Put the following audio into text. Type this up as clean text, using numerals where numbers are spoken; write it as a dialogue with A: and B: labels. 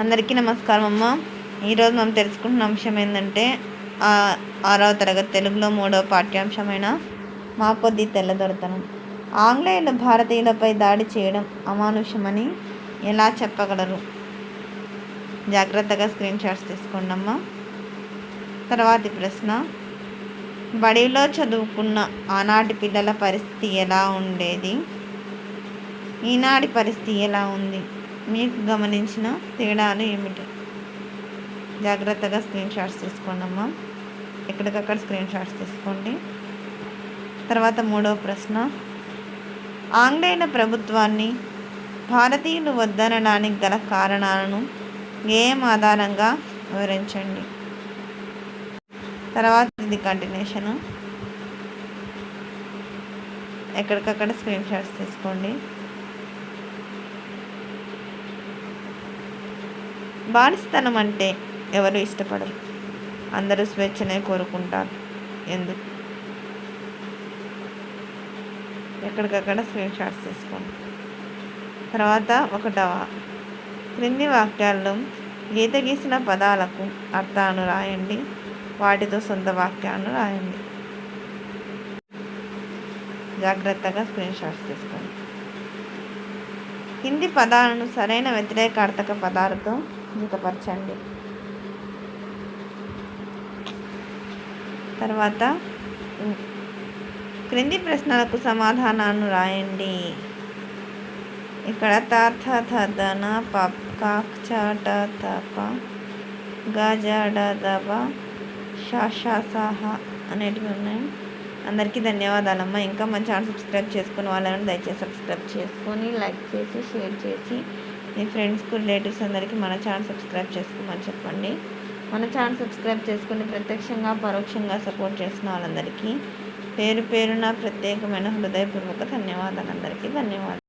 A: అందరికీ నమస్కారం అమ్మ. ఈరోజు మనం తెలుసుకుంటున్న అంశం ఏంటంటే 6వ తరగతి తెలుగులో 3వ పాఠ్యాంశమైన మా కొద్ది తెల్లదొరతనం. ఆంగ్లేయులు భారతీయులపై దాడి చేయడం అమానుషమని ఎలా చెప్పగలరు? జాగ్రత్తగా స్క్రీన్ షాట్స్ తీసుకోండి అమ్మ. తర్వాతి ప్రశ్న, బడిలో చదువుకున్న ఆనాటి పిల్లల పరిస్థితి ఎలా ఉండేది? ఈనాటి పరిస్థితి ఎలా ఉంది? మీకు గమనించిన తేడాలు ఏమిటి? జాగ్రత్తగా స్క్రీన్ షాట్స్ తీసుకోండి అమ్మా. ఎక్కడికక్కడ స్క్రీన్ షాట్స్ తీసుకోండి. తర్వాత 3వ ప్రశ్న, ఆంగ్లేయుల ప్రభుత్వాన్ని భారతీయులు వద్దనడానికి గల కారణాలను ఏం ఆధారంగా వివరించండి. తర్వాత ఇది కంటిన్యూషను. ఎక్కడికక్కడ స్క్రీన్ షాట్స్ తీసుకోండి. బానిసతనం అంటే ఎవరు ఇష్టపడరు, అందరూ స్వేచ్ఛనే కోరుకుంటారు. ఎందుకు? ఎక్కడికక్కడ స్క్రీన్ షాట్స్ తీసుకోండి. తర్వాత 1వ, క్రింది వాక్యాల్లో గీత గీసిన పదాలకు అర్థాలను రాయండి, వాటితో సొంత వాక్యాలను రాయండి. జాగ్రత్తగా స్క్రీన్ షాట్స్ తీసుకోండి. కింది పదాలను సరైన వ్యతిరేకార్థక పదాలతో జతపరచండి. తర్వాత క్రింది ప్రశ్నలకు సమాధానాలను రాయండి. ఇక్కడ తాథన కాక్ష తప గజడ దబ షాషాసహ అనేటివి ఉన్నాయి. అందరికీ ధన్యవాదాలమ్మా. ఇంకా మన ఛానల్ సబ్స్క్రైబ్ చేసుకుని వాళ్ళని దయచేసి సబ్స్క్రైబ్ చేసుకొని లైక్ చేసి షేర్ చేసి మీ ఫ్రెండ్స్కు రిలేటివ్స్ అందరికీ మన ఛానల్ సబ్స్క్రైబ్ చేసుకోమని చెప్పండి. మన ఛానల్ సబ్స్క్రైబ్ చేసుకుని ప్రత్యక్షంగా పరోక్షంగా సపోర్ట్ చేసిన వాళ్ళందరికీ పేరు పేరున ప్రత్యేకమైన హృదయపూర్వక ధన్యవాదాలు. అందరికీ ధన్యవాదాలు.